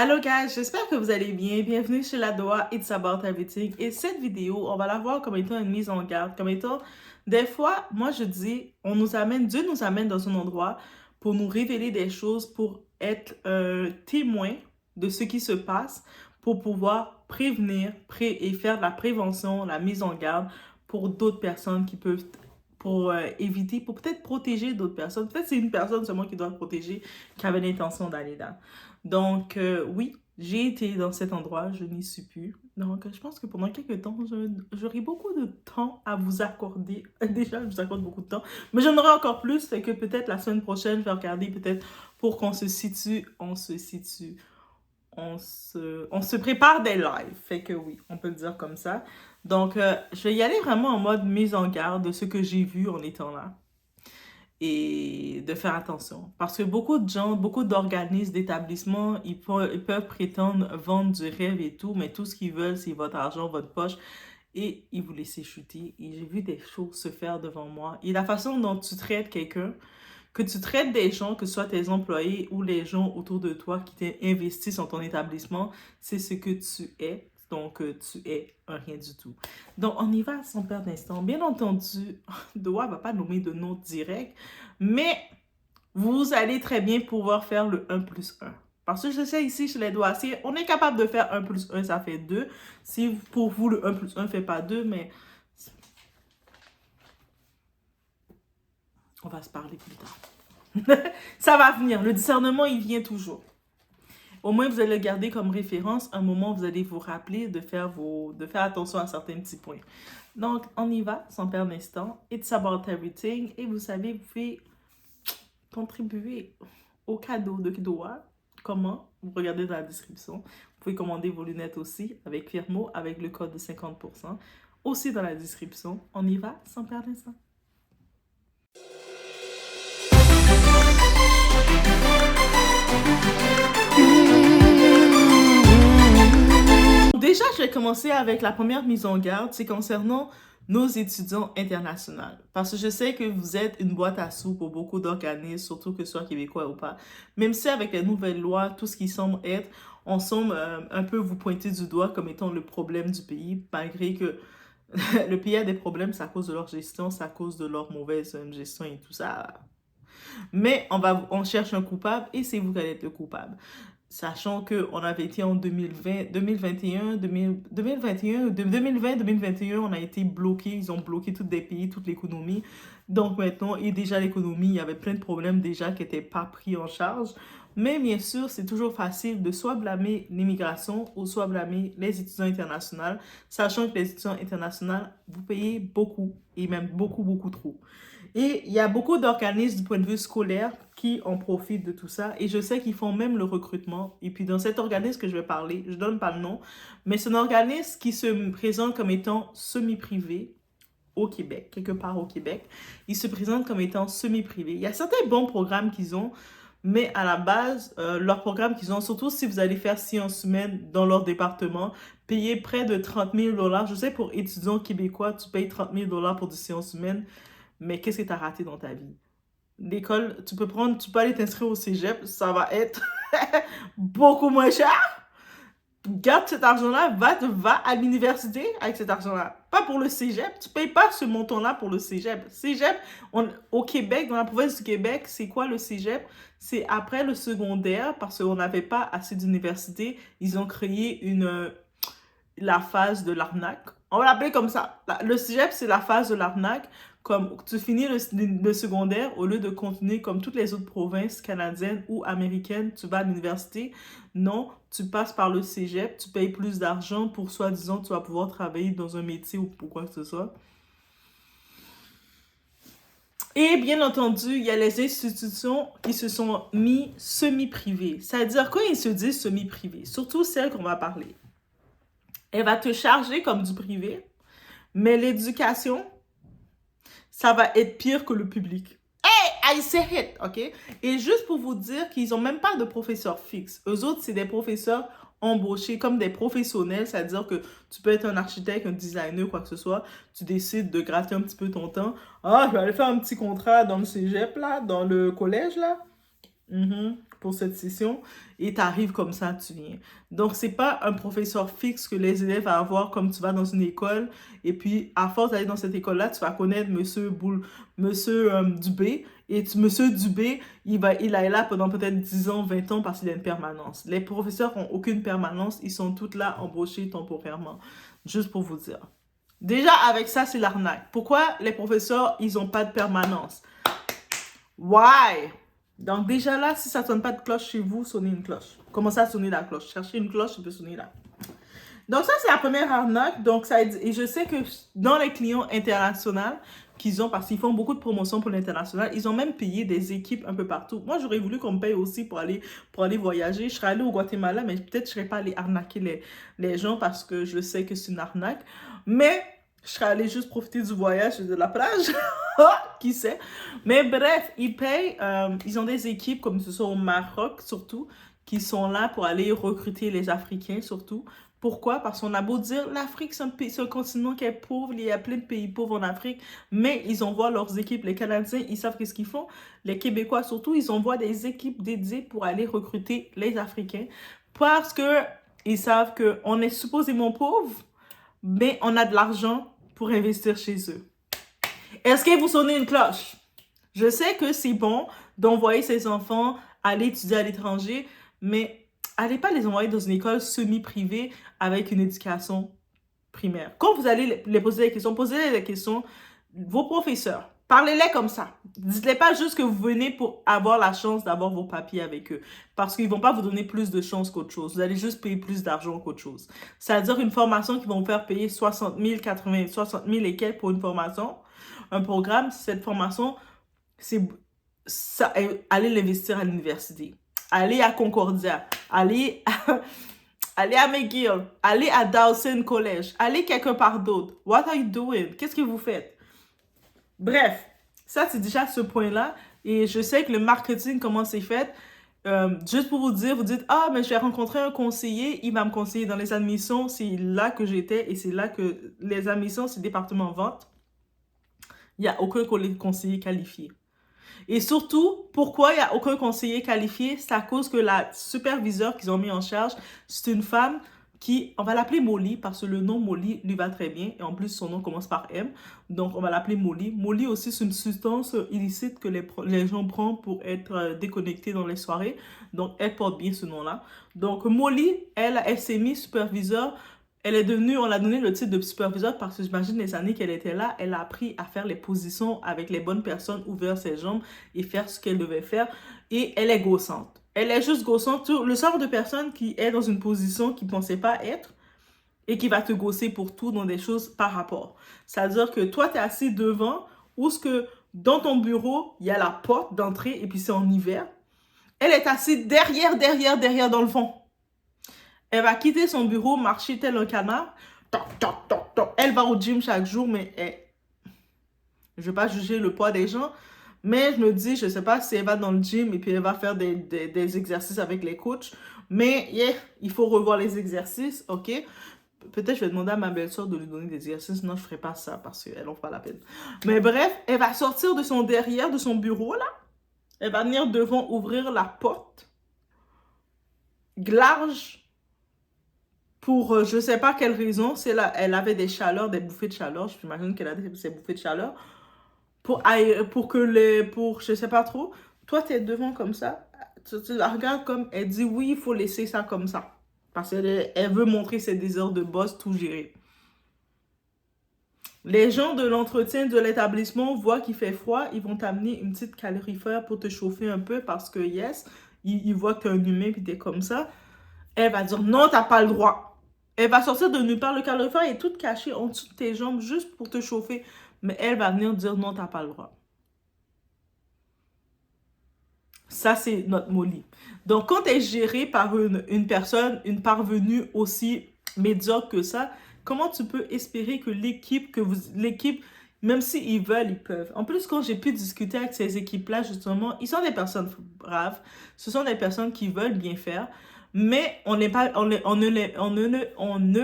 Allô guys, j'espère que vous allez bien. Bienvenue chez la Doha It's About Everything. Et cette vidéo, on va la voir comme étant une mise en garde, comme étant, des fois, moi je dis, Dieu nous amène dans un endroit pour nous révéler des choses, pour être témoin de ce qui se passe, pour pouvoir prévenir et faire de la prévention, la mise en garde pour d'autres personnes qui peuvent, pour éviter, pour peut-être protéger d'autres personnes. Peut-être c'est une personne seulement qui doit protéger, qui avait l'intention d'aller là. Donc, oui, j'ai été dans cet endroit, je n'y suis plus. Donc, je pense que pendant quelques temps, j'aurai beaucoup de temps à vous accorder. Déjà, je vous accorde beaucoup de temps, mais j'en aurai encore plus. Fait que peut-être la semaine prochaine, je vais regarder peut-être pour qu'on se situe, on se prépare des lives. Fait que oui, on peut le dire comme ça. Donc, je vais y aller vraiment en mode mise en garde de ce que j'ai vu en étant là et de faire attention. Parce que beaucoup de gens, beaucoup d'organismes, d'établissements, ils peuvent prétendre vendre du rêve et tout, mais tout ce qu'ils veulent, c'est votre argent, votre poche, et ils vous laissent chuter. Et j'ai vu des choses se faire devant moi. Et la façon dont tu traites quelqu'un, que tu traites des gens, que ce soit tes employés ou les gens autour de toi qui t'investissent dans ton établissement, c'est ce que tu es. Donc, tu es un rien du tout. Donc, on y va sans perdre d'instant. Bien entendu, Doha ne va pas nommer de nom direct, mais vous allez très bien pouvoir faire le 1 plus 1. Parce que je sais ici, chez les Doha, si on est capable de faire 1 plus 1, ça fait 2. Si pour vous, le 1 plus 1 ne fait pas 2, mais on va se parler plus tard. Ça va venir. Le discernement, il vient toujours. Au moins, vous allez le garder comme référence. Un moment, vous allez vous rappeler de faire attention à certains petits points. Donc, on y va, sans perdre d'instant. It's about everything. Et vous savez, vous pouvez contribuer au cadeau de Doha. Comment? Vous regardez dans la description. Vous pouvez commander vos lunettes aussi avec Firmo, avec le code de 50%. Aussi dans la description. On y va, sans perdre d'instant. Déjà, je vais commencer avec la première mise en garde, c'est concernant nos étudiants internationaux. Parce que je sais que vous êtes une boîte à sous pour beaucoup d'organismes, surtout que ce soit québécois ou pas. Même si avec les nouvelles lois, tout ce qui semble être, on semble un peu vous pointer du doigt comme étant le problème du pays, malgré que le pays a des problèmes, c'est à cause de leur gestion, c'est à cause de leur mauvaise gestion et tout ça. Mais on cherche un coupable et c'est vous qui allez être le coupable. Sachant qu'on avait été en 2020, 2021, on a été bloqué. Ils ont bloqué tous les pays, toute l'économie. Donc maintenant, et déjà l'économie, il y avait plein de problèmes déjà qui n'étaient pas pris en charge. Mais bien sûr, c'est toujours facile de soit blâmer l'immigration ou soit blâmer les étudiants internationaux, sachant que les étudiants internationaux, vous payez beaucoup, et même beaucoup, beaucoup trop. Et il y a beaucoup d'organismes du point de vue scolaire qui en profitent de tout ça. Et je sais qu'ils font même le recrutement. Et puis dans cet organisme que je vais parler, je ne donne pas le nom, mais c'est un organisme qui se présente comme étant semi-privé au Québec, quelque part au Québec. Il se présente comme étant semi-privé. Il y a certains bons programmes qu'ils ont, mais à la base, leurs programmes qu'ils ont, surtout si vous allez faire sciences humaines dans leur département, payer près de 30 000 $. Je sais, pour étudiants québécois, tu payes 30 000 $ pour des sciences humaines. Mais qu'est-ce que tu as raté dans ta vie? L'école, tu peux aller t'inscrire au cégep, ça va être beaucoup moins cher. Garde cet argent-là, va à l'université avec cet argent-là. Pas pour le cégep, tu payes pas ce montant-là pour le cégep. Cégep, au Québec, dans la province du Québec, c'est quoi le cégep? C'est après le secondaire, parce qu'on n'avait pas assez d'universités, ils ont créé la phase de l'arnaque. On va l'appeler comme ça. Le cégep, c'est la phase de l'arnaque. Comme tu finis le secondaire, au lieu de continuer comme toutes les autres provinces canadiennes ou américaines, tu vas à l'université. Non, tu passes par le cégep, tu payes plus d'argent pour, soi-disant, tu vas pouvoir travailler dans un métier ou pour quoi que ce soit. Et bien entendu, il y a les institutions qui se sont mis semi-privées. C'est-à-dire, quand ils se disent semi-privées, surtout celles qu'on va parler, elle va te charger comme du privé, mais l'éducation, ça va être pire que le public. Hey, I say it, ok? Et juste pour vous dire qu'ils n'ont même pas de professeurs fixes. Eux autres, c'est des professeurs embauchés comme des professionnels, c'est-à-dire que tu peux être un architecte, un designer, quoi que ce soit, tu décides de gratter un petit peu ton temps. Ah, je vais aller faire un petit contrat dans le cégep, là, dans le collège, là. pour cette session et t'arrives comme ça, tu viens. Donc, c'est pas un professeur fixe que les élèves vont avoir comme tu vas dans une école et puis, à force d'aller dans cette école-là, tu vas connaître Monsieur Dubé et Monsieur Dubé, il est là pendant peut-être 10 ans, 20 ans parce qu'il a une permanence. Les professeurs n'ont aucune permanence, ils sont tous là embauchés temporairement. Juste pour vous dire. Déjà, avec ça, c'est l'arnaque. Pourquoi les professeurs, ils n'ont pas de permanence? Why? Donc déjà là, si ça ne sonne pas de cloche chez vous, sonnez une cloche. Commencez à sonner la cloche. Cherchez une cloche, je peux sonner là. Donc ça, c'est la première arnaque. Donc, et je sais que dans les clients internationaux qu'ils ont, parce qu'ils font beaucoup de promotions pour l'international, ils ont même payé des équipes un peu partout. Moi, j'aurais voulu qu'on me paye aussi pour aller voyager. Je serais allée au Guatemala, mais peut-être je ne serais pas allée arnaquer les gens parce que je sais que c'est une arnaque. Mais je serais allée juste profiter du voyage et de la plage. Qui sait? Mais bref, ils payent. Ils ont des équipes, comme ce soit au Maroc surtout, qui sont là pour aller recruter les Africains surtout. Pourquoi? Parce qu'on a beau dire, l'Afrique, c'est un continent qui est pauvre, il y a plein de pays pauvres en Afrique, mais ils envoient leurs équipes. Les Canadiens, ils savent qu'est-ce qu'ils font. Les Québécois surtout, ils envoient des équipes dédiées pour aller recruter les Africains parce que ils savent qu'on est supposément pauvre, mais on a de l'argent pour investir chez eux. Est-ce que vous sonnez une cloche? Je sais que c'est bon d'envoyer ses enfants aller étudier à l'étranger, mais allez pas les envoyer dans une école semi-privée avec une éducation primaire. Quand vous allez les poser des questions, posez-les des questions, vos professeurs, parlez-les comme ça. Dites-les pas juste que vous venez pour avoir la chance d'avoir vos papiers avec eux, parce qu'ils vont pas vous donner plus de chance qu'autre chose. Vous allez juste payer plus d'argent qu'autre chose. C'est-à-dire une formation qui va vous faire payer 60 000, 80 000, 60 000 et quelques pour une formation. Un programme, cette formation, c'est aller l'investir à l'université. Aller à Concordia, aller à McGill, aller à Dawson College, aller quelque part d'autre. What are you doing? Qu'est-ce que vous faites? Bref, ça c'est déjà ce point-là. Et je sais que le marketing, comment c'est fait, juste pour vous dire, vous dites, ah, mais je vais rencontrer un conseiller, il va me conseiller dans les admissions, c'est là que j'étais et c'est là que les admissions, c'est département vente. Il n'y a aucun conseiller qualifié. Et surtout, pourquoi il n'y a aucun conseiller qualifié? C'est à cause que la superviseure qu'ils ont mis en charge, c'est une femme qui, on va l'appeler Molly, parce que le nom Molly lui va très bien. Et en plus, son nom commence par M. Donc, on va l'appeler Molly. Molly aussi, c'est une substance illicite que les gens prennent pour être déconnectés dans les soirées. Donc, elle porte bien ce nom-là. Donc, Molly, elle s'est mise superviseur. Elle est devenue, on l'a donné le titre de superviseur parce que j'imagine les années qu'elle était là, elle a appris à faire les positions avec les bonnes personnes, ouvrir ses jambes et faire ce qu'elle devait faire. Et elle est gossante. Elle est juste gossante. Le genre de personne qui est dans une position qu'il ne pensait pas être et qui va te gosser pour tout dans des choses par rapport. C'est-à-dire que toi, tu es assis devant ou ce que dans ton bureau, il y a la porte d'entrée et puis c'est en hiver. Elle est assise derrière dans le fond. Elle va quitter son bureau, marcher tel un canard. Toc, toc, toc, toc. Elle va au gym chaque jour, mais je ne vais pas juger le poids des gens. Mais je me dis, je ne sais pas si elle va dans le gym et puis elle va faire des exercices avec les coachs. Mais il faut revoir les exercices, ok? Peut-être je vais demander à ma belle-sœur de lui donner des exercices. Non, je ne ferai pas ça parce qu'elle n'en pas la peine. Mais bref, elle va sortir de son derrière, de son bureau là. Elle va venir devant ouvrir la porte. Large. Pour je ne sais pas quelle raison, elle avait des chaleurs, des bouffées de chaleur. J'imagine qu'elle a ces bouffées de chaleur. Pour je ne sais pas trop. Toi, tu es devant comme ça. Tu la regardes comme, elle dit oui, il faut laisser ça comme ça. Parce qu'elle veut montrer ses désirs de boss, tout gérer. Les gens de l'entretien de l'établissement voient qu'il fait froid. Ils vont t'amener une petite calorifère pour te chauffer un peu parce que, yes, ils voient que tu es un humain et tu es comme ça. Elle va dire non, tu n'as pas le droit. Elle va sortir de nulle part. Le calorifère est tout caché en dessous de tes jambes juste pour te chauffer. Mais elle va venir dire non, tu n'as pas le droit. Ça, c'est notre Molly. Donc, quand tu es géré par une personne, une parvenue aussi médiocre que ça, comment tu peux espérer que l'équipe, même s'ils veulent, ils peuvent. En plus, quand j'ai pu discuter avec ces équipes-là, justement, ils sont des personnes braves. Ce sont des personnes qui veulent bien faire. Mais on ne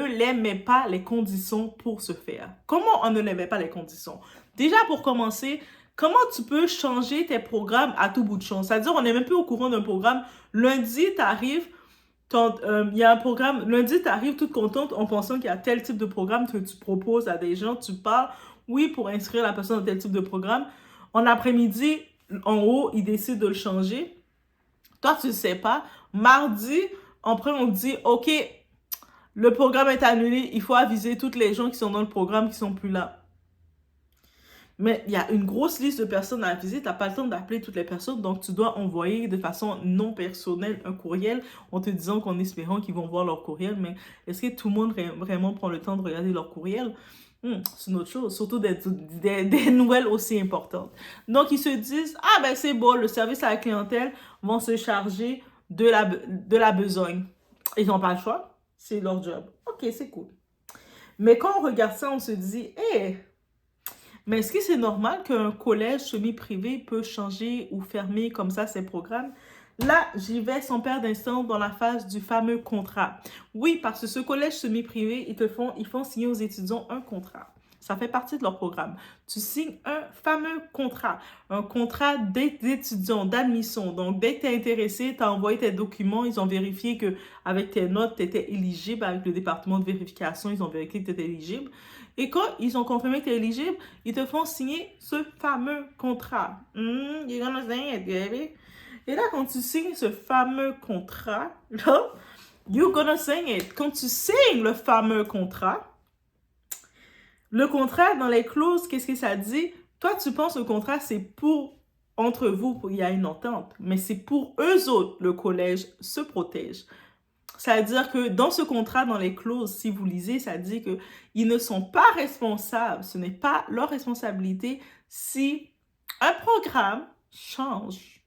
les met pas les conditions pour se faire. Comment on ne les met pas les conditions? Déjà, pour commencer, Comment tu peux changer tes programmes à tout bout de champ? C'est-à-dire, on n'est même plus au courant d'un programme. Lundi, t'arrives, il y a un programme, lundi, tu arrives toute contente en pensant qu'il y a tel type de programme que tu proposes à des gens, tu parles, oui, pour inscrire la personne dans tel type de programme. En après-midi, en haut, ils décident de le changer. Toi, tu ne sais pas. Mardi, après, on dit, OK, le programme est annulé, il faut aviser toutes les gens qui sont dans le programme qui sont plus là. Mais il y a une grosse liste de personnes à aviser, tu n'as pas le temps d'appeler toutes les personnes, donc tu dois envoyer de façon non personnelle un courriel en te disant qu'en espérant qu'ils vont voir leur courriel, mais est-ce que tout le monde vraiment prend le temps de regarder leur courriel? C'est une autre chose, surtout des nouvelles aussi importantes. Donc, ils se disent, ah ben c'est bon, le service à la clientèle vont se charger de la besogne. Ils n'ont pas le choix, c'est leur job. Ok, c'est cool. Mais quand on regarde ça, on se dit, hé, mais est-ce que c'est normal qu'un collège semi-privé peut changer ou fermer comme ça ses programmes? Là, j'y vais sans perdre d'instant dans la phase du fameux contrat. Oui, parce que ce collège semi-privé, ils font signer aux étudiants un contrat. Ça fait partie de leur programme. Tu signes un fameux contrat, un contrat d'étudiant, d'admission. Donc, dès que tu es intéressé, tu as envoyé tes documents, ils ont vérifié qu'avec tes notes, tu étais éligible avec le département de vérification, ils ont vérifié que tu étais éligible. Et quand ils ont confirmé que tu es éligible, ils te font signer ce fameux contrat. You're gonna say it, baby. Et là, quand tu signes ce fameux contrat, là, you're gonna sing it. Quand tu signes le fameux contrat, le contrat, dans les clauses, qu'est-ce que ça dit? Toi, tu penses que le contrat, c'est pour, entre vous, il y a une entente. Mais c'est pour eux autres, le collège se protège. C'est-à-dire que dans ce contrat, dans les clauses, si vous lisez, ça dit qu'ils ne sont pas responsables. Ce n'est pas leur responsabilité si un programme change.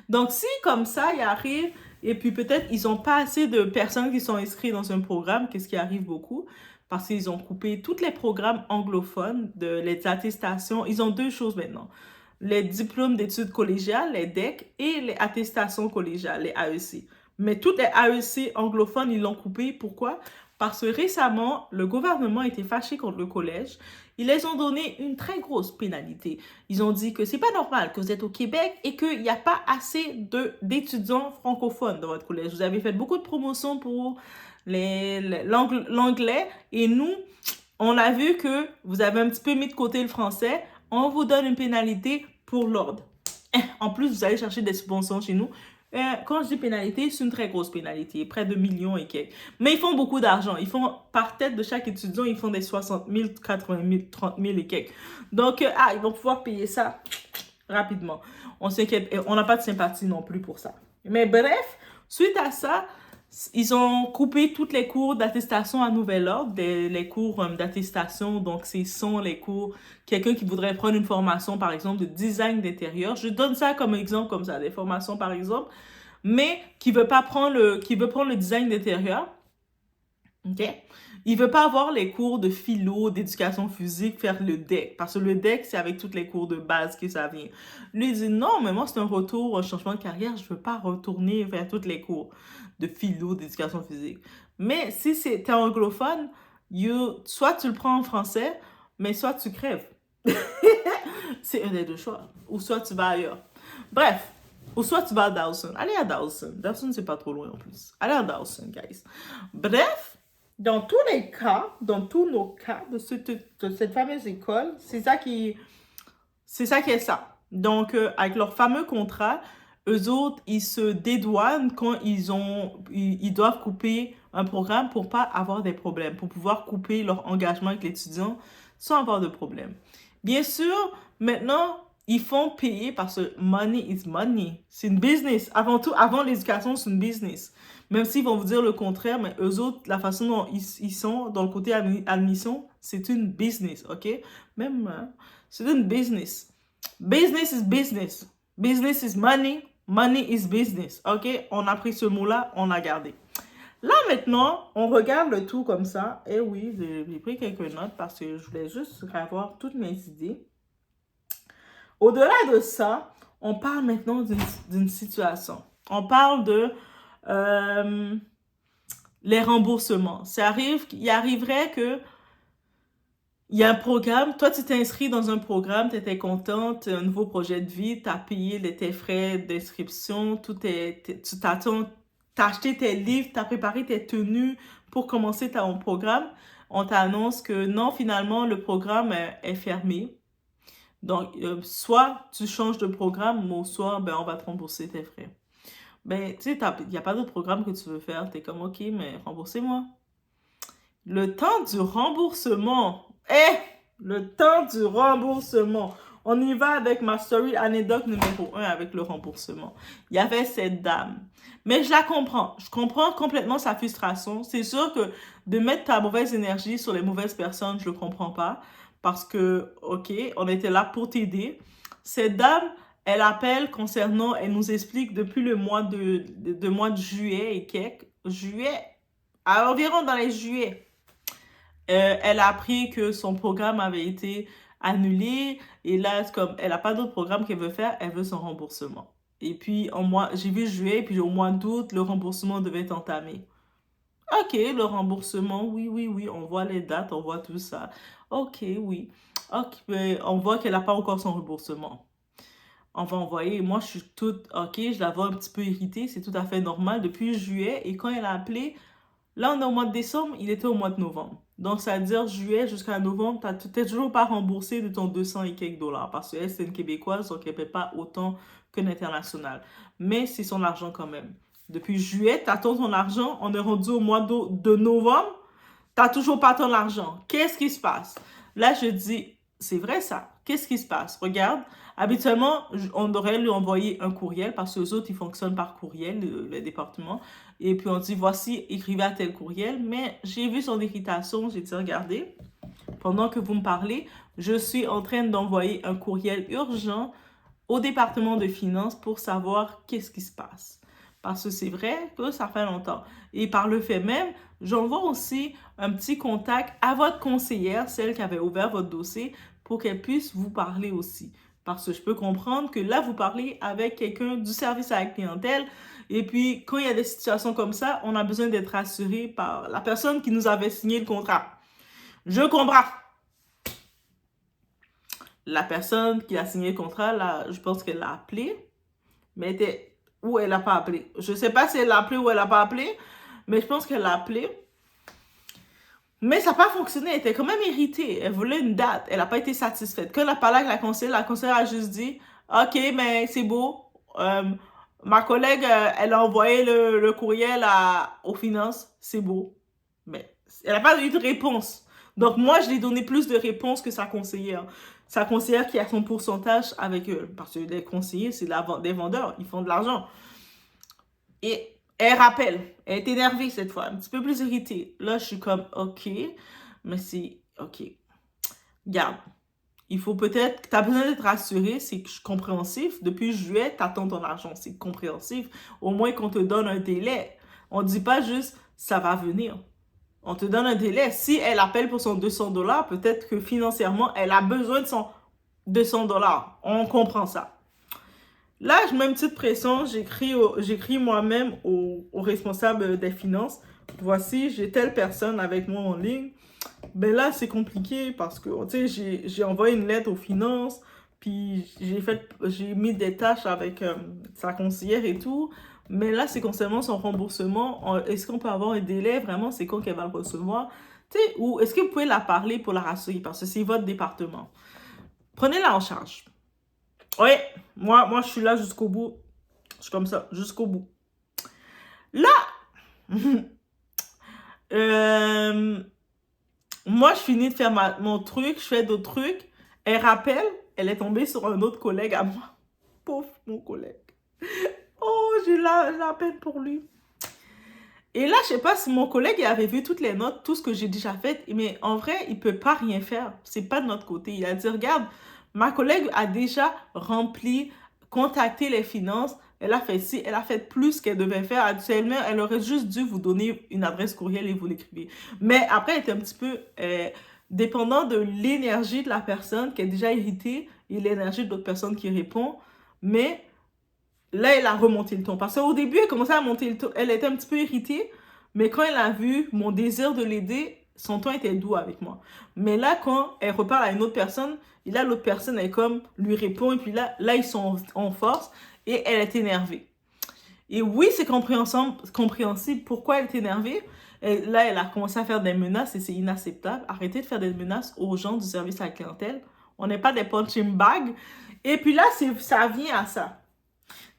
Donc, si comme ça, il arrive, et puis peut-être ils n'ont pas assez de personnes qui sont inscrites dans un programme, qu'est-ce qui arrive beaucoup? Parce qu'ils ont coupé tous les programmes anglophones, les attestations. Ils ont deux choses maintenant. Les diplômes d'études collégiales, les DEC, et les attestations collégiales, les AEC. Mais toutes les AEC anglophones, ils l'ont coupé. Pourquoi? Parce que récemment, le gouvernement était fâché contre le collège. Ils les ont donné une très grosse pénalité. Ils ont dit que c'est pas normal que vous êtes au Québec et qu'il n'y a pas assez d'étudiants francophones dans votre collège. Vous avez fait beaucoup de promotions pour l'anglais et nous, on a vu que vous avez un petit peu mis de côté le français. On vous donne une pénalité pour l'ordre. En plus, vous allez chercher des subventions chez nous. Quand je dis pénalité, c'est une très grosse pénalité, près de millions et quelques. Mais ils font beaucoup d'argent. Ils font, par tête de chaque étudiant, ils font des 60 000, 80 000, 30 000 et quelques. Donc, ils vont pouvoir payer ça rapidement. On s'inquiète, on n'a pas de sympathie non plus pour ça. Mais bref, suite à ça, ils ont coupé tous les cours d'attestation à nouvel ordre, les cours d'attestation, donc ce sont les cours, quelqu'un qui voudrait prendre une formation, par exemple, de design d'intérieur. Je donne ça comme exemple, comme ça, des formations, par exemple, mais qui veut prendre le design d'intérieur, ok? Il veut pas avoir les cours de philo, d'éducation physique, faire le DEC, parce que le DEC, c'est avec tous les cours de base que ça vient. Lui, il dit, non, mais moi, c'est un retour, un changement de carrière, je veux pas retourner vers tous les cours de philo, d'éducation physique. Mais si t'es anglophone, soit tu le prends en français, mais soit tu crèves. C'est un des deux choix. Ou soit tu vas ailleurs. Bref. Ou soit tu vas à Dawson. Allez à Dawson. Dawson, c'est pas trop loin en plus. Allez à Dawson, guys. Bref, dans tous les cas, dans tous nos cas de cette fameuse école, c'est ça qui est ça. Donc, avec leur fameux contrat, eux autres, ils se dédouanent quand ils doivent couper un programme pour pas avoir des problèmes, pour pouvoir couper leur engagement avec l'étudiant sans avoir de problème. Bien sûr, maintenant, ils font payer parce que money is money. C'est une business. Avant tout, avant l'éducation, c'est une business. Même s'ils vont vous dire le contraire, mais eux autres, la façon dont ils sont dans le côté admission, c'est une business, ok? Même, c'est une business. Business is business. Business is money. Money is business. Ok? On a pris ce mot-là, on a gardé. Là, maintenant, on regarde le tout comme ça. Et oui, j'ai pris quelques notes parce que je voulais juste avoir toutes mes idées. Au-delà de ça, on parle maintenant d'une situation. On parle de les remboursements. Il arriverait que il y a un programme, toi tu t'es inscrit dans un programme, tu étais contente, un nouveau projet de vie, tu as payé tes frais d'inscription, tu t'attends, tu as acheté tes livres, tu as préparé tes tenues pour commencer ton programme. On t'annonce que non, finalement, le programme est fermé. Donc, soit tu changes de programme, ou soit ben, on va te rembourser tes frais. Ben, tu sais, il n'y a pas d'autre programme que tu veux faire. Tu es comme, OK, mais remboursez-moi. Le temps du remboursement. Le temps du remboursement. On y va avec ma story anecdote numéro 1 avec le remboursement. Il y avait cette dame. Mais je la comprends. Je comprends complètement sa frustration. C'est sûr que de mettre ta mauvaise énergie sur les mauvaises personnes, je le comprends pas. Parce que, OK, on était là pour t'aider. Cette dame, elle appelle concernant, elle nous explique depuis le mois de juillet et quelques. Juillet, à environ dans les juillet. Elle a appris que son programme avait été annulé et là, comme elle n'a pas d'autre programme qu'elle veut faire, elle veut son remboursement. Et puis, j'ai vu juillet, puis au mois d'août, le remboursement devait être entamé. OK, le remboursement, oui, oui, oui, on voit les dates, on voit tout ça. OK, oui. OK, ben, on voit qu'elle n'a pas encore son remboursement. On va envoyer. Moi, je suis toute OK, je la vois un petit peu irritée, c'est tout à fait normal depuis juillet. Et quand elle a appelé, là, on est au mois de décembre, il était au mois de novembre. Donc, ça veut dire juillet jusqu'à novembre, tu n'es toujours pas remboursé de ton 200 et quelques dollars parce qu'elle, c'est une Québécoise, donc elle ne paie pas autant qu'un international. Mais c'est son argent quand même. Depuis juillet, tu attends ton argent, on est rendu au mois de novembre, tu n'as toujours pas ton argent. Qu'est-ce qui se passe? Là, je dis, c'est vrai ça. Qu'est-ce qui se passe? Regarde, habituellement, on aurait lui envoyé un courriel parce que les autres, ils fonctionnent par courriel, le département. Et puis on dit, voici, écrivez à tel courriel. Mais j'ai vu son irritation, j'ai dit, regardez, pendant que vous me parlez, je suis en train d'envoyer un courriel urgent au département de finances pour savoir qu'est-ce qui se passe. Parce que c'est vrai que ça fait longtemps. Et par le fait même, j'envoie aussi un petit contact à votre conseillère, celle qui avait ouvert votre dossier, pour qu'elle puisse vous parler aussi. Parce que je peux comprendre que là, vous parlez avec quelqu'un du service à la clientèle. Et puis, quand il y a des situations comme ça, on a besoin d'être assuré par la personne qui nous avait signé le contrat. Je comprends. La personne qui a signé le contrat, là, je pense qu'elle l'a appelé, mais elle était ou elle l'a pas appelé. Je sais pas si elle l'a appelé ou elle l'a pas appelé, mais je pense qu'elle l'a appelé. Mais ça n'a pas fonctionné. Elle était quand même irritée. Elle voulait une date. Elle n'a pas été satisfaite. Quand elle a parlé avec la conseillère a juste dit, OK, mais c'est beau. Ma collègue, elle a envoyé le courriel aux finances. C'est beau. Mais elle n'a pas eu de réponse. Donc moi, je lui ai donné plus de réponses que sa conseillère. Sa conseillère qui a son pourcentage avec eux. Parce que les conseillers, c'est des vendeurs. Ils font de l'argent. Et elle rappelle. Elle est énervée cette fois, un petit peu plus irritée. Là, je suis comme, OK, mais c'est, OK. Garde. Il faut peut-être, tu as besoin d'être rassuré, c'est compréhensif. Depuis juillet, tu attends ton argent, c'est compréhensif. Au moins qu'on te donne un délai. On ne dit pas juste, ça va venir. On te donne un délai. Si elle appelle pour son 200 dollars, peut-être que financièrement, elle a besoin de son 200 dollars. On comprend ça. Là, je mets une petite pression. J'écris moi-même au responsable des finances. Voici, j'ai telle personne avec moi en ligne. Ben là, c'est compliqué parce que, tu sais, j'ai envoyé une lettre aux finances. Puis, j'ai mis des tâches avec sa conseillère et tout. Mais là, c'est concernant son remboursement. Est-ce qu'on peut avoir un délai? Vraiment, c'est quand qu'elle va le recevoir? Tu sais, ou est-ce que vous pouvez la parler pour la rassurer? Parce que c'est votre département. Prenez-la en charge. Oui, moi, je suis là jusqu'au bout. Je suis comme ça, jusqu'au bout. Là, moi, je finis de faire mon truc, je fais d'autres trucs. Elle rappelle, elle est tombée sur un autre collègue à moi. Pauvre mon collègue. Oh, j'ai la peine pour lui. Et là, je sais pas si mon collègue il avait vu toutes les notes, tout ce que j'ai déjà fait, mais en vrai, il peut pas rien faire. C'est pas de notre côté. Il a dit, regarde, ma collègue a déjà rempli, contacté les finances, elle a fait ci, elle a fait plus qu'elle devait faire. Actuellement, elle aurait juste dû vous donner une adresse courriel et vous l'écrivez. Mais après, elle était un petit peu dépendant de l'énergie de la personne qui est déjà irritée et l'énergie de l'autre personne qui répond. Mais là, elle a remonté le ton. Parce qu'au début, elle commençait à monter le ton. Elle était un petit peu irritée. Mais quand elle a vu mon désir de l'aider, son ton était doux avec moi. Mais là, quand elle reparle à une autre personne, et là, l'autre personne, elle comme, lui répond, et puis là, ils sont en force, et elle est énervée. Et oui, c'est compréhensible pourquoi elle est énervée. Et là, elle a commencé à faire des menaces, et c'est inacceptable. Arrêtez de faire des menaces aux gens du service à la clientèle. On n'est pas des punching bags. Et puis là, ça vient à ça.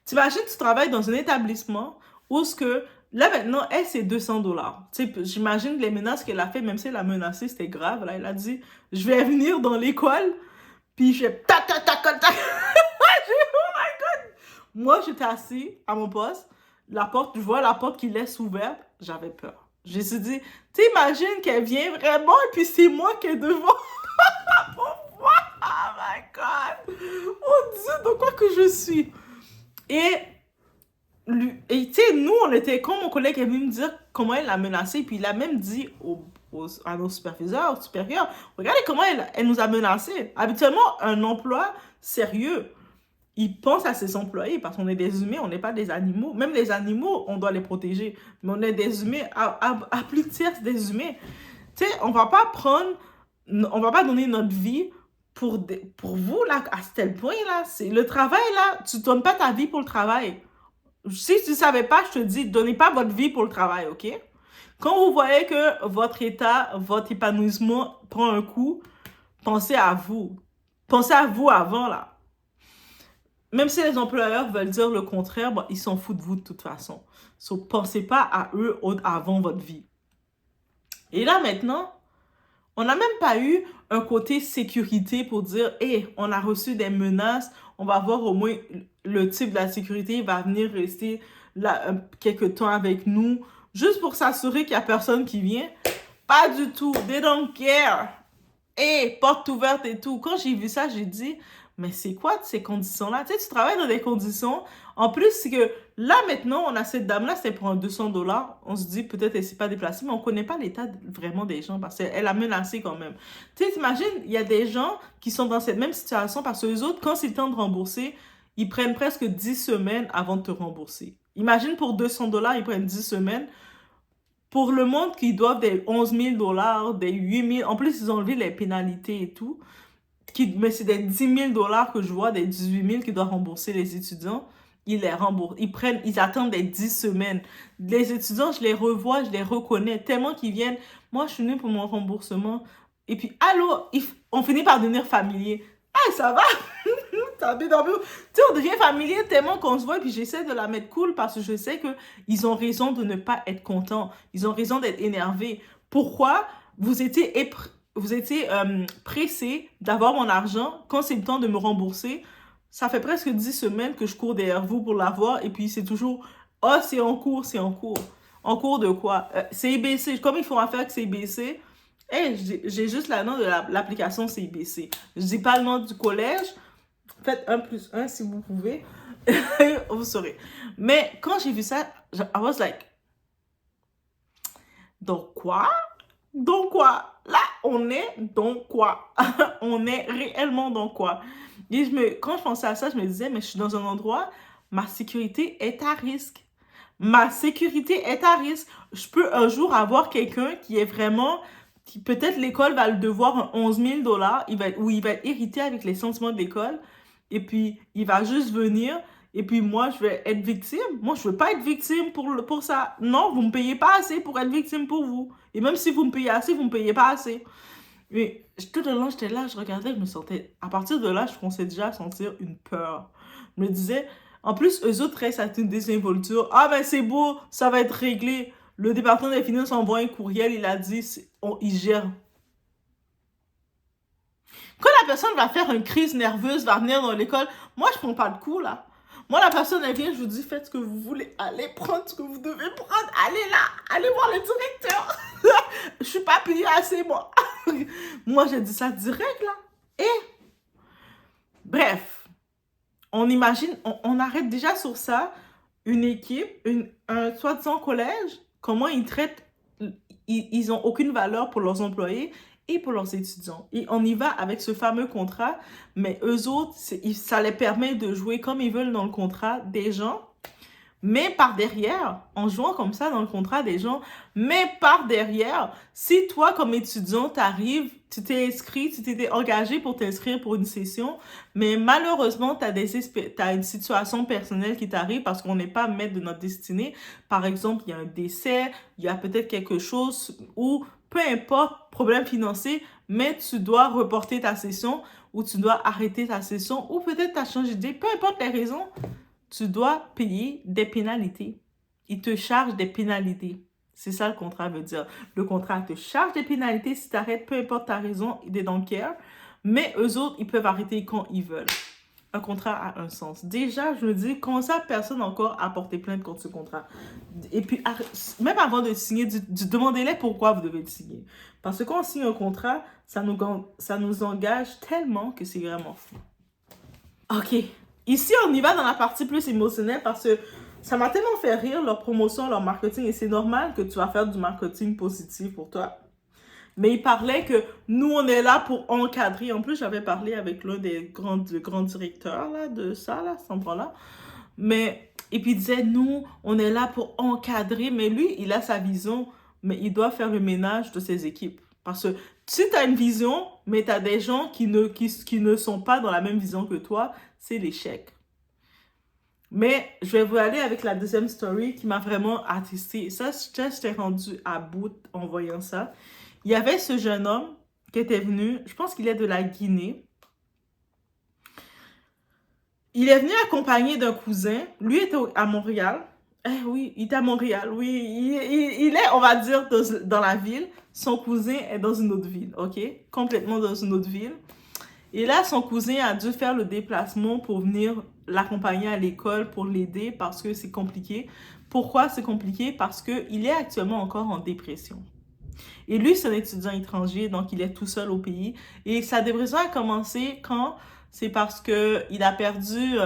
T'imagines, tu travailles dans un établissement où ce que, là maintenant, elle, c'est 200 $. Tu sais, j'imagine que les menaces qu'elle a fait, même si elle a menacé, c'était grave. Là, elle a dit, je vais venir dans l'école, puis je vais tac, tac, tac, tac, tac. Oh my God! Moi, j'étais assis à mon poste, je vois la porte qui laisse ouverte, j'avais peur. Je me suis dit, t'imagines qu'elle vient vraiment, et puis c'est moi qui est devant. Pourquoi? Oh my God! Oh Dieu, dans quoi que je suis? Et tu sais, nous, on était, quand mon collègue est venu me dire comment elle l'a menacé, puis il a même dit à nos supérieurs, regardez comment elle nous a menacés. Habituellement, un emploi sérieux, il pense à ses employés parce qu'on est des humains, on n'est pas des animaux. Même les animaux, on doit les protéger. Mais on est des humains, à plus de tiers des humains. Tu sais, on va pas donner notre vie pour vous, là, à tel point, là. C'est le travail, là, tu donnes pas ta vie pour le travail. Si tu ne savais pas, je te dis, donnez pas votre vie pour le travail, OK? Quand vous voyez que votre état, votre épanouissement prend un coup, pensez à vous. Pensez à vous avant, là. Même si les employeurs veulent dire le contraire, bon, ils s'en foutent de vous de toute façon. Donc, pensez pas à eux avant votre vie. Et là, maintenant, on n'a même pas eu un côté sécurité pour dire, hé, on a reçu des menaces, on va voir au moins le type de la sécurité, il va venir rester là quelques temps avec nous, juste pour s'assurer qu'il n'y a personne qui vient. Pas du tout, they don't care. Hé, porte ouverte et tout. Quand j'ai vu ça, j'ai dit, mais c'est quoi ces conditions-là? Tu sais, tu travailles dans des conditions. En plus, c'est que là, maintenant, on a cette dame-là, c'est pour un 200 $. On se dit, peut-être elle s'est pas déplacée, mais on connaît pas l'état vraiment des gens parce qu'elle a menacé quand même. Tu sais, t'imagines, il y a des gens qui sont dans cette même situation parce que les autres, quand c'est le temps de rembourser, ils prennent presque 10 semaines avant de te rembourser. Imagine, pour 200 $, ils prennent 10 semaines. Pour le monde qui doivent des 11 000 $, des 8 000, en plus, ils ont enlevé les pénalités et tout. Mais c'est des 10 000 $ que je vois, des 18 000 qui doivent rembourser les étudiants. Ils les remboursent. Ils attendent des 10 semaines. Les étudiants, je les revois, je les reconnais. Tellement qu'ils viennent. Moi, je suis venue pour mon remboursement. Et puis, allô, on finit par devenir familier. Ah, ça va? T'as bien dormi? Tu sais, on devient familier tellement qu'on se voit. Et puis, j'essaie de la mettre cool parce que je sais qu'ils ont raison de ne pas être contents. Ils ont raison d'être énervés. Pourquoi vous étiez pressé d'avoir mon argent quand c'est le temps de me rembourser? Ça fait presque 10 semaines que je cours derrière vous pour l'avoir et puis c'est toujours « Ah, c'est en cours, c'est en cours. » En cours de quoi? CIBC. Comme ils font affaire avec CIBC, hey, j'ai juste le nom de l'application CIBC. Je dis pas le nom du collège. Faites 1+1 si vous pouvez. Vous saurez. Mais quand j'ai vu ça, I was like, donc quoi? Donc quoi? Là, on est dans quoi? On est réellement dans quoi? Et quand je pensais à ça, je me disais, mais je suis dans un endroit, ma sécurité est à risque. Ma sécurité est à risque. Je peux un jour avoir quelqu'un qui est vraiment, peut-être l'école va le devoir un 11 000 $, il va être irrité avec les sentiments de l'école, et puis il va juste venir, et puis moi, je vais être victime. Moi, je veux pas être victime pour ça. Non, vous me payez pas assez pour être victime pour vous. Et même si vous me payez assez, vous me payez pas assez. Mais tout le long, j'étais là, je regardais, je me sentais... À partir de là, je commençais déjà à sentir une peur. Je me disais... En plus, eux autres restent à une désinvolture. Ah ben c'est beau, ça va être réglé. Le département des finances envoie un courriel, il a dit, il gère. Quand la personne va faire une crise nerveuse, va venir dans l'école, moi je prends pas de coup là. Moi, la personne, elle vient, je vous dis, faites ce que vous voulez. Allez prendre ce que vous devez prendre. Allez là, allez voir le directeur. Je suis pas payée assez, moi. Moi, j'ai dit ça direct, là. Et, bref, on imagine, on arrête déjà sur ça, une équipe, un soi-disant collège, comment ils traitent, ils ont aucune valeur pour leurs employés et pour leurs étudiants. Et on y va avec ce fameux contrat, mais eux autres, ça les permet de jouer comme ils veulent dans le contrat des gens. Mais par derrière, en jouant comme ça dans le contrat des gens, mais par derrière, si toi, comme étudiant, t'arrives, tu t'es inscrit, tu t'étais engagé pour t'inscrire pour une session, mais malheureusement, t'as une situation personnelle qui t'arrive parce qu'on n'est pas maître de notre destinée. Par exemple, il y a un décès, il y a peut-être quelque chose ou peu importe, problème financier, mais tu dois reporter ta session ou tu dois arrêter ta session ou peut-être tu as changé d'idée, peu importe les raisons, tu dois payer des pénalités. Ils te chargent des pénalités. C'est ça le contrat veut dire. Le contrat te charge des pénalités si tu arrêtes, peu importe ta raison, they don't care. Mais eux autres, ils peuvent arrêter quand ils veulent. Un contrat a un sens. Déjà, je me dis, comment ça, personne encore a porté plainte contre ce contrat? Et puis, même avant de signer, demandez-les pourquoi vous devez le signer. Parce que quand on signe un contrat, ça nous engage tellement que c'est vraiment fou. Ok. Ici, on y va dans la partie plus émotionnelle parce que ça m'a tellement fait rire, leur promotion, leur marketing, et c'est normal que tu vas faire du marketing positif pour toi. Mais il parlait que nous, on est là pour encadrer. En plus, j'avais parlé avec l'un des grands directeurs là, de ça, là, cet endroit-là. Et puis il disait, nous, on est là pour encadrer. Mais lui, il a sa vision, mais il doit faire le ménage de ses équipes. Parce que si tu as une vision, mais tu as des gens qui ne sont pas dans la même vision que toi, c'est l'échec. Mais je vais vous aller avec la deuxième story qui m'a vraiment attristé. Ça, j'étais rendue à bout en voyant ça. Il y avait ce jeune homme qui était venu, je pense qu'il est de la Guinée. Il est venu accompagné d'un cousin. Lui était à Montréal. Eh oui, il est à Montréal. Oui, il est, on va dire, dans la ville. Son cousin est dans une autre ville, ok? Complètement dans une autre ville. Et là, son cousin a dû faire le déplacement pour venir l'accompagner à l'école pour l'aider parce que c'est compliqué. Pourquoi c'est compliqué? Parce qu'il est actuellement encore en dépression. Et lui, c'est un étudiant étranger, donc il est tout seul au pays. Et sa dépression a commencé quand? C'est parce qu'il a perdu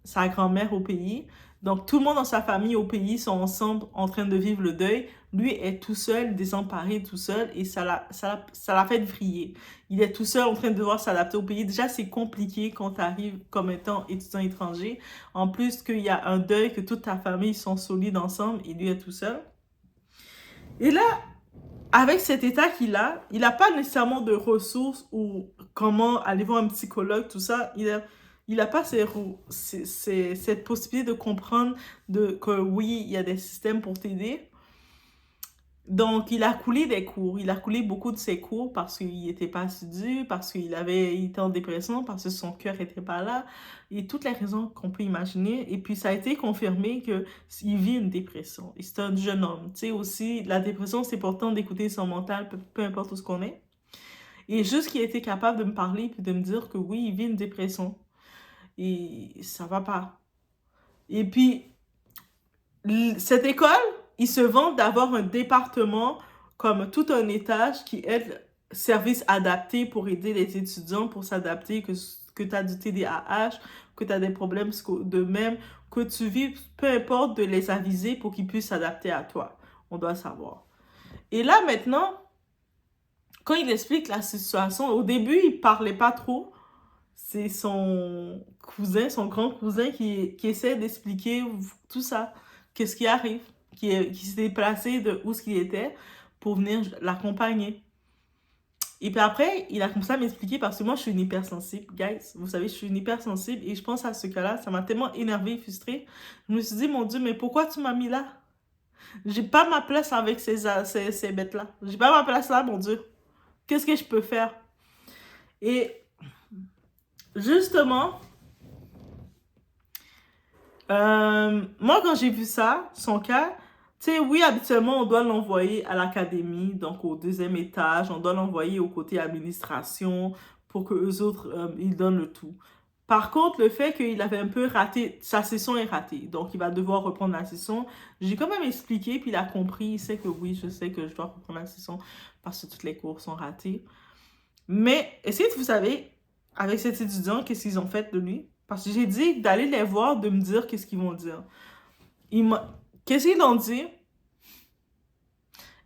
sa grand-mère au pays. Donc, tout le monde dans sa famille au pays sont ensemble en train de vivre le deuil. Lui est tout seul, désemparé, tout seul, et ça l'a fait vriller. Il est tout seul en train de devoir s'adapter au pays. Déjà, c'est compliqué quand tu arrives comme étant étudiant étranger. En plus qu'il y a un deuil, que toute ta famille sont solides ensemble, et lui est tout seul. Et là, avec cet état qu'il a, il n'a pas nécessairement de ressources ou comment aller voir un psychologue, tout ça. Il a pas cette possibilité de comprendre que oui, il y a des systèmes pour t'aider. Donc, il a coulé des cours. Il a coulé beaucoup de ses cours parce qu'il n'était pas assidu, parce il était en dépression, parce que son cœur n'était pas là. Et toutes les raisons qu'on peut imaginer. Et puis, ça a été confirmé qu'il vit une dépression. Et c'est un jeune homme. Tu sais, aussi, la dépression, c'est important d'écouter son mental, peu importe où ce qu'on est. Et juste qu'il a été capable de me parler puis de me dire que oui, il vit une dépression. Et ça va pas. Et puis, cette école, ils se vantent d'avoir un département comme tout un étage qui aide service adapté pour aider les étudiants pour s'adapter, que tu as du TDAH, que tu as des problèmes de même, que tu vis, peu importe, de les aviser pour qu'ils puissent s'adapter à toi. On doit savoir. Et là, maintenant, quand il explique la situation, au début, il parlait pas trop. C'est son cousin, son grand cousin qui essaie d'expliquer tout ça. Qu'est-ce qui arrive? Qui s'est déplacé de où ce qu'il était pour venir l'accompagner. Et puis après, il a commencé à m'expliquer parce que moi, je suis une hypersensible, guys. Vous savez, je suis une hypersensible et je pense à ce cas-là, ça m'a tellement énervée et frustrée. Je me suis dit, mon Dieu, mais pourquoi tu m'as mis là? J'ai pas ma place avec ces bêtes-là. J'ai pas ma place là, mon Dieu. Qu'est-ce que je peux faire? Et justement, moi, quand j'ai vu ça, son cas, tu sais, oui, habituellement, on doit l'envoyer à l'académie, donc au deuxième étage, on doit l'envoyer au côté administration pour que eux autres, ils donnent le tout. Par contre, le fait qu'il avait un peu raté, sa session est ratée, donc il va devoir reprendre la session. J'ai quand même expliqué, puis il a compris, il sait que oui, je sais que je dois reprendre la session parce que toutes les cours sont ratés. Mais, est-ce que vous savez, avec cet étudiant, qu'est-ce qu'ils ont fait de lui? Parce que j'ai dit d'aller les voir, de me dire qu'est-ce qu'ils vont dire. Qu'est-ce qu'ils ont dit?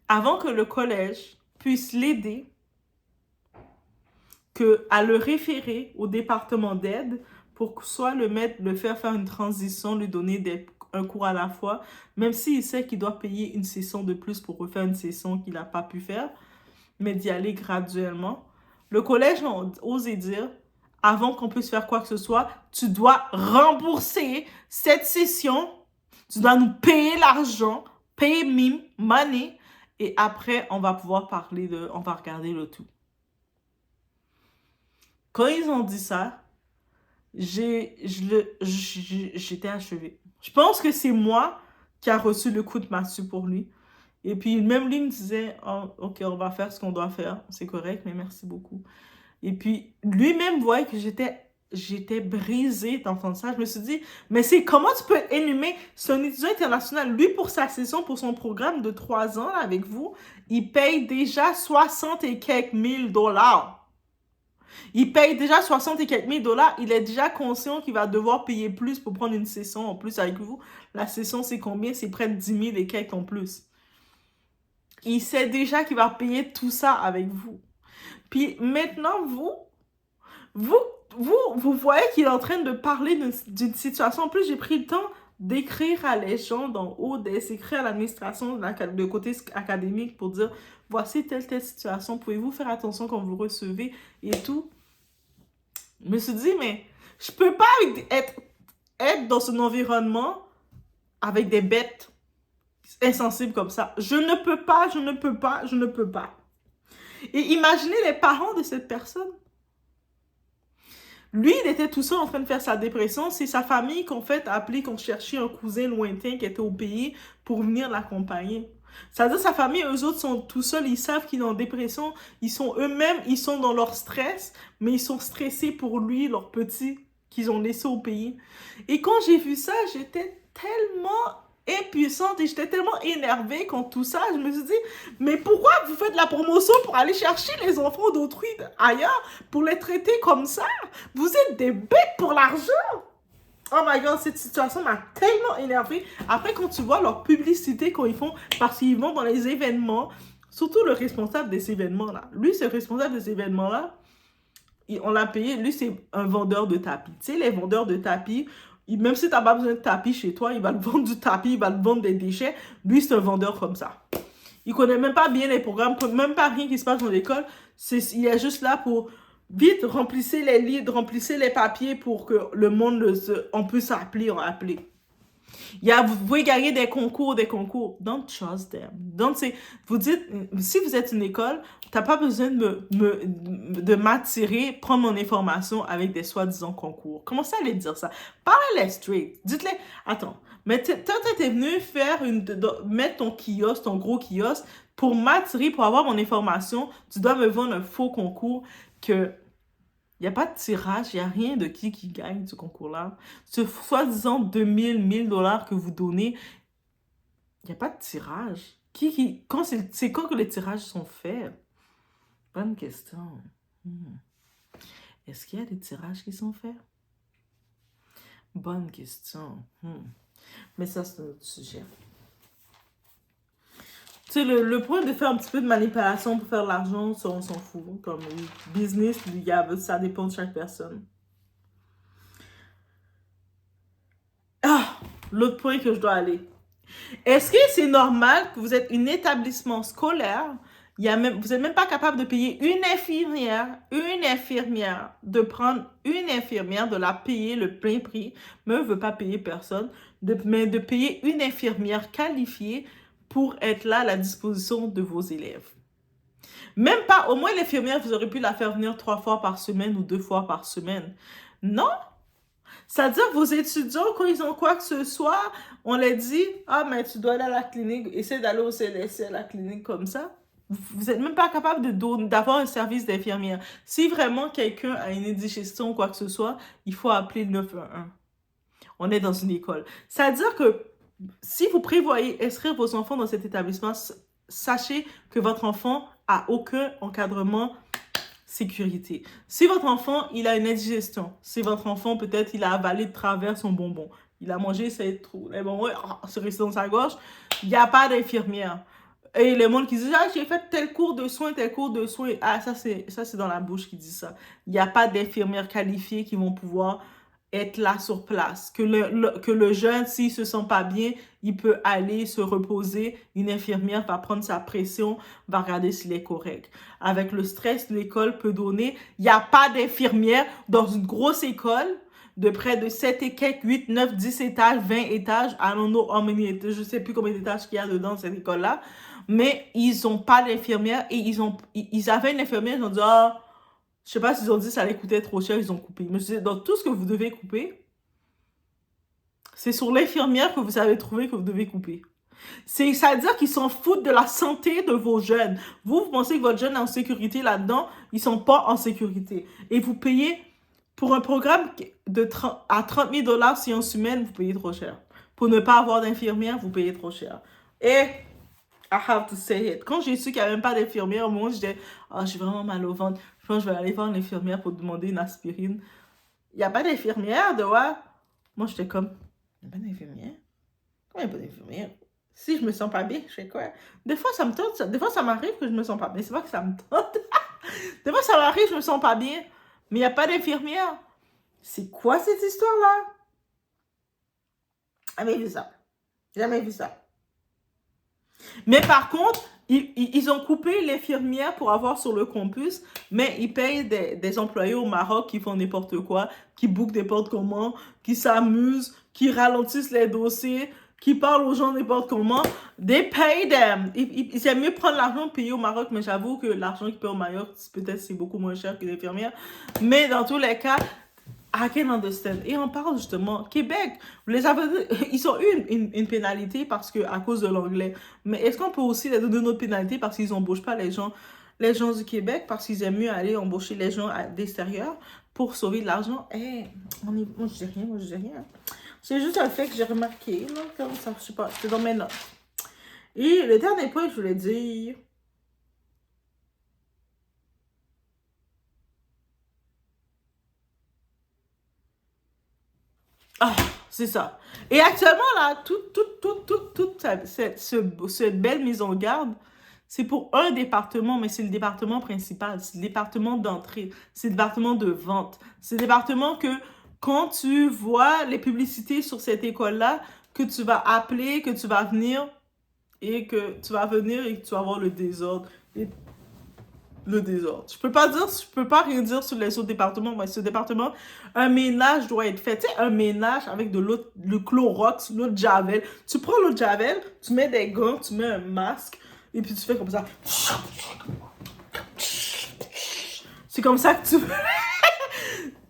Avant que le collège puisse l'aider, à le référer au département d'aide pour soit le faire faire une transition, lui donner un cours à la fois, même s'il sait qu'il doit payer une session de plus pour refaire une session qu'il n'a pas pu faire, mais d'y aller graduellement. Le collège a osé dire, avant qu'on puisse faire quoi que ce soit, tu dois rembourser cette session, tu dois nous payer l'argent, pay me money, et après, on va pouvoir on va regarder le tout. Quand ils ont dit ça, j'étais achevée. Je pense que c'est moi qui a reçu le coup de massue pour lui. Et puis, même lui me disait, oh, OK, on va faire ce qu'on doit faire. C'est correct, mais merci beaucoup. Et puis, lui-même voyait que j'étais brisée d'entendre ça. Je me suis dit, mais c'est comment tu peux énumer, c'est un étudiant international, lui, pour sa session, pour son programme de 3 ans là, avec vous, il paye déjà 60 et quelques mille dollars. Il paye déjà 60 et quelques mille dollars. Il est déjà conscient qu'il va devoir payer plus pour prendre une session en plus avec vous. La session, c'est combien? C'est près de 10 000 et quelques en plus. Il sait déjà qu'il va payer tout ça avec vous. Puis maintenant, vous voyez qu'il est en train de parler d'une situation. En plus, j'ai pris le temps d'écrire à les gens d'en haut, d'écrire à l'administration de côté académique pour dire, voici telle situation, pouvez-vous faire attention quand vous recevez et tout. Je me suis dit, mais je peux pas être dans un environnement avec des bêtes insensibles comme ça. Je ne peux pas. Et imaginez les parents de cette personne. Lui, il était tout seul en train de faire sa dépression. C'est sa famille qu'en fait a appelé, qu'on cherchait un cousin lointain qui était au pays pour venir l'accompagner. C'est-à-dire sa famille, eux autres sont tout seuls, ils savent qu'il est en dépression, ils sont eux-mêmes, ils sont dans leur stress, mais ils sont stressés pour lui, leur petit qu'ils ont laissé au pays. Et quand j'ai vu ça, j'étais tellement impuissante et j'étais tellement énervée contre tout ça. Je me suis dit, mais pourquoi vous faites de la promotion pour aller chercher les enfants d'autrui ailleurs, pour les traiter comme ça? Vous êtes des bêtes pour l'argent! Oh my god, cette situation m'a tellement énervée. Après, quand tu vois leur publicité quand ils font, parce qu'ils vont dans les événements, surtout le responsable des événements-là. Lui, c'est le responsable des événements-là. On l'a payé. Lui, c'est un vendeur de tapis. Tu sais, les vendeurs de tapis, même si tu n'as pas besoin de tapis chez toi, il va te vendre du tapis, il va te vendre des déchets. Lui, c'est un vendeur comme ça. Il connaît même pas bien les programmes, même pas rien qui se passe dans l'école. Il est juste là pour... Vite, remplissez les livres, remplissez les papiers pour que le monde, on puisse s'appeler, vous pouvez gagner des concours. Don't trust them. Vous dites, si vous êtes une école, t'as pas besoin de m'attirer, prendre mon information avec des soi-disant concours. Commencez à les dire ça. Parlez-les straight. Dites-les, attends, mais toi, t'es venu mettre ton kiosque, ton gros kiosque, pour m'attirer, pour avoir mon information, tu dois me vendre un faux concours que il n'y a pas de tirage, il n'y a rien de qui gagne ce concours-là. Ce soi-disant 2000, 1000 dollars que vous donnez, il n'y a pas de tirage. C'est quand que les tirages sont faits? Bonne question. Est-ce qu'il y a des tirages qui sont faits? Bonne question. Mais ça, c'est un autre sujet. Tu sais, le point de faire un petit peu de manipulation pour faire de l'argent, ça, on s'en fout. Comme business, ça dépend de chaque personne. Ah! L'autre point que je dois aller. Est-ce que c'est normal que vous êtes un établissement scolaire, vous n'êtes même pas capable de payer une infirmière, de la payer le plein prix, mais ne veut pas payer personne, mais de payer une infirmière qualifiée pour être là à la disposition de vos élèves. Même pas, au moins l'infirmière, vous aurez pu la faire venir 3 fois par semaine ou 2 fois par semaine. Non! C'est-à-dire, vos étudiants, quand ils ont quoi que ce soit, on les dit, ah, mais tu dois aller à la clinique, essaie d'aller au CLSC à la clinique comme ça. Vous n'êtes même pas capable d'avoir un service d'infirmière. Si vraiment quelqu'un a une indigestion ou quoi que ce soit, il faut appeler le 911. On est dans une école. C'est-à-dire que si vous prévoyez inscrire vos enfants dans cet établissement, sachez que votre enfant a aucun encadrement sécurité. Si votre enfant, il a une indigestion, si votre enfant, peut-être, il a avalé de travers son bonbon, il a mangé ses trous, les bonbons, c'est resté dans sa gorge, il n'y a pas d'infirmière. Et le monde qui dit, ah, j'ai fait tel cours de soins, ah, ça c'est dans la bouche qui dit ça. Il n'y a pas d'infirmières qualifiées qui vont pouvoir être là sur place. Que le jeune, s'il se sent pas bien, il peut aller se reposer. Une infirmière va prendre sa pression, va regarder s'il est correct. Avec le stress que l'école peut donner, il n'y a pas d'infirmière dans une grosse école de près de 7 et quelques, 8, 9, 10 étages, 20 étages. I don't know how many étages, je sais plus combien d'étages qu'il y a dedans cette école-là. Mais ils n'ont pas d'infirmière et ils avaient une infirmière, ils ont dit, ah, je sais pas s'ils ont dit que ça allait coûter trop cher, ils ont coupé. Mais je dis, dans tout ce que vous devez couper, c'est sur l'infirmière que vous avez trouvé que vous devez couper. Ça veut dire qu'ils s'en foutent de la santé de vos jeunes. Vous pensez que votre jeune est en sécurité là-dedans, ils sont pas en sécurité. Et vous payez pour un programme à 30 000 $ sciences humaines, vous payez trop cher. Pour ne pas avoir d'infirmière, vous payez trop cher. Et I have to say it. Quand j'ai su qu'il n'y avait même pas d'infirmière, au moment où j'étais, oh, j'ai vraiment mal au ventre. Je pense que je vais aller voir une infirmière pour demander une aspirine. Il n'y a pas d'infirmière, de ouais. Moi, j'étais comme, il n'y a pas d'infirmière? Comment il n'y a pas d'infirmière? Si je me sens pas bien, je fais quoi? Des fois, ça me tente. Des fois, ça m'arrive que je me sens pas bien. C'est pas que ça me tente. Des fois, ça m'arrive, je me sens pas bien. Mais il n'y a pas d'infirmière. C'est quoi cette histoire-là? Jamais vu ça. Jamais vu ça. Mais par contre, ils ont coupé l'infirmière pour avoir sur le campus, mais ils payent des employés au Maroc qui font n'importe quoi, qui bookent n'importe comment, qui s'amusent, qui ralentissent les dossiers, qui parlent aux gens n'importe comment. They pay them. Ils aiment mieux prendre l'argent payé au Maroc, mais j'avoue que l'argent qu'ils payent au Maroc, peut-être c'est beaucoup moins cher que l'infirmière. Mais dans tous les cas, I can understand. Et on parle justement, Québec, ils ont eu une pénalité à cause de l'anglais. Mais est-ce qu'on peut aussi leur donner une autre pénalité parce qu'ils n'embauchent pas les gens du Québec, parce qu'ils aiment mieux aller embaucher les gens d'extérieur pour sauver de l'argent? Moi je dis rien. C'est juste un fait que j'ai remarqué, là, comme ça, je sais pas, c'est dans mes notes. Et le dernier point, je voulais dire... Ah, c'est ça. Et actuellement, là, toute cette belle mise en garde, c'est pour un département, mais c'est le département principal. C'est le département d'entrée. C'est le département de vente. C'est le département que, quand tu vois les publicités sur cette école-là, que tu vas appeler, que tu vas venir, et que tu vas avoir le désordre. Le désordre. Je peux pas rien dire sur les autres départements, mais ce département, un ménage doit être fait. Tu sais, un ménage avec le Clorox, l'eau de Javel. Tu prends l'eau de Javel, tu mets des gants, tu mets un masque, et puis tu fais comme ça. C'est comme ça que tu fais.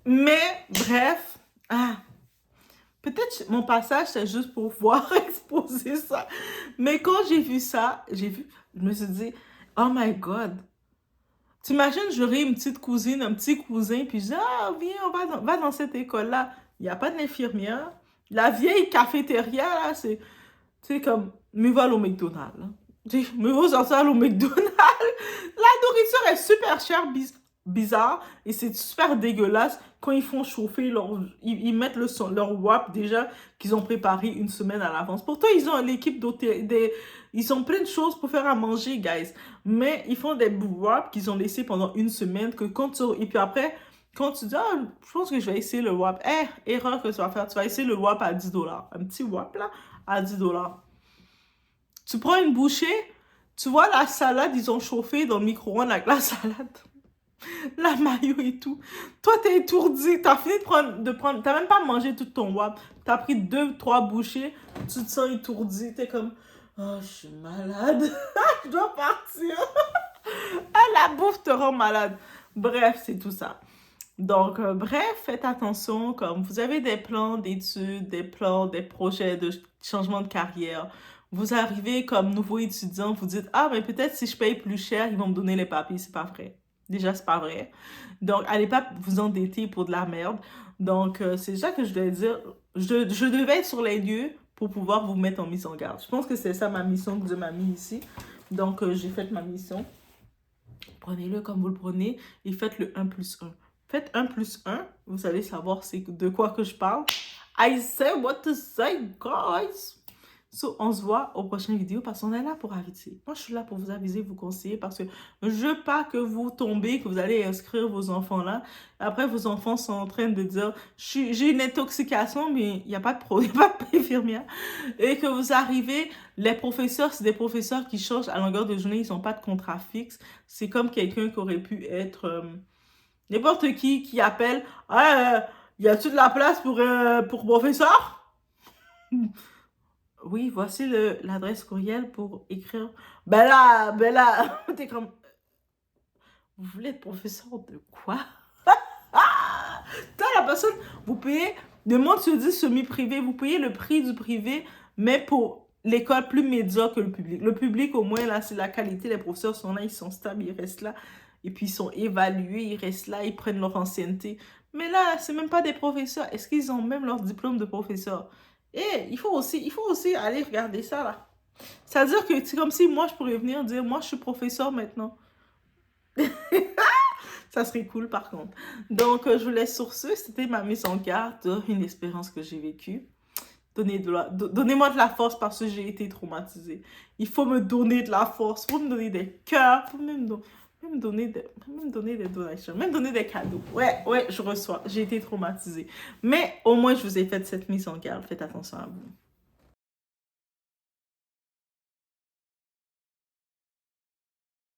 Mais, bref, peut-être mon passage, c'est juste pour pouvoir exposer ça. Mais quand j'ai vu ça, je me suis dit, oh my God. T'imagines, j'aurais une petite cousine, un petit cousin, puis je dis, ah, viens, va dans cette école-là. Il n'y a pas d'infirmière. La vieille cafétéria, là, c'est comme, me va au McDonald's. Là. Me va sortir au McDonald's. La nourriture est super chère, bizarre, et c'est super dégueulasse. Quand ils font chauffer, ils mettent leur WAP déjà qu'ils ont préparé une semaine à l'avance. Pourtant, ils ont l'équipe d'hôtel, ils ont plein de choses pour faire à manger, guys. Mais ils font des WAP qu'ils ont laissés pendant une semaine. Et puis après, quand tu dis, ah, je pense que je vais essayer le WAP. Erreur que tu vas faire. Tu vas essayer le WAP à 10 $. Un petit WAP, là, à 10 $. Tu prends une bouchée, tu vois la salade, ils ont chauffé dans le micro-ondes avec la salade. La mayo et tout. Toi, t'es étourdi. T'as fini de prendre... T'as même pas mangé tout ton WAP. T'as pris 2-3 bouchées. Tu te sens étourdi. T'es comme... Oh, je suis malade. Je dois partir. La bouffe te rend malade. Bref, c'est tout ça. Donc, bref, faites attention. Comme vous avez des plans d'études, des projets de changement de carrière. Vous arrivez comme nouveau étudiant. Vous dites, ah, mais peut-être si je paye plus cher, ils vont me donner les papiers. C'est pas vrai. Déjà, c'est pas vrai. Donc, allez pas vous endetter pour de la merde. Donc, c'est ça que je voulais dire. Je devais être sur les lieux pour pouvoir vous mettre en mise en garde. Je pense que c'est ça ma mission que Dieu m'a mis ici. Donc, j'ai fait ma mission. Prenez-le comme vous le prenez et faites le 1+1. Faites 1+1. Vous allez savoir c'est de quoi que je parle. I say what to say, guys. So, on se voit aux prochaines vidéos parce qu'on est là pour aviser. Moi, je suis là pour vous aviser, vous conseiller parce que je veux pas que vous tombez, que vous allez inscrire vos enfants là. Après, vos enfants sont en train de dire, j'ai une intoxication, mais il n'y a pas de pro, il n'y a pas d'infirmière. Et que vous arrivez, les professeurs, c'est des professeurs qui changent à longueur de journée, ils n'ont pas de contrat fixe. C'est comme quelqu'un qui aurait pu être n'importe qui appelle, ah, y a-t-il de la place pour professeur? Oui, voici l'adresse courriel pour écrire. Ben là, t'es comme, vous voulez être professeur de quoi? Toi, la personne, vous payez, le monde se dit semi-privé, vous payez le prix du privé, mais pour l'école plus médiocre que le public. Le public, au moins, là, c'est la qualité. Les professeurs sont là, ils sont stables, ils restent là. Et puis, ils sont évalués, ils restent là, ils prennent leur ancienneté. Mais là, c'est même pas des professeurs. Est-ce qu'ils ont même leur diplôme de professeur? Et il faut aussi aller regarder ça, là. C'est-à-dire que c'est comme si moi, je pourrais venir dire, moi, je suis professeur maintenant. Ça serait cool, par contre. Donc, je vous laisse sur ce. C'était ma mise en garde d'une expérience que j'ai vécue. Donnez-moi de la force parce que j'ai été traumatisée. Il faut me donner de la force. Il faut me donner des cœurs. Il faut même donner des donations. Même donner des cadeaux. Ouais, je reçois. J'ai été traumatisée. Mais au moins, je vous ai fait cette mise en garde. Faites attention à vous.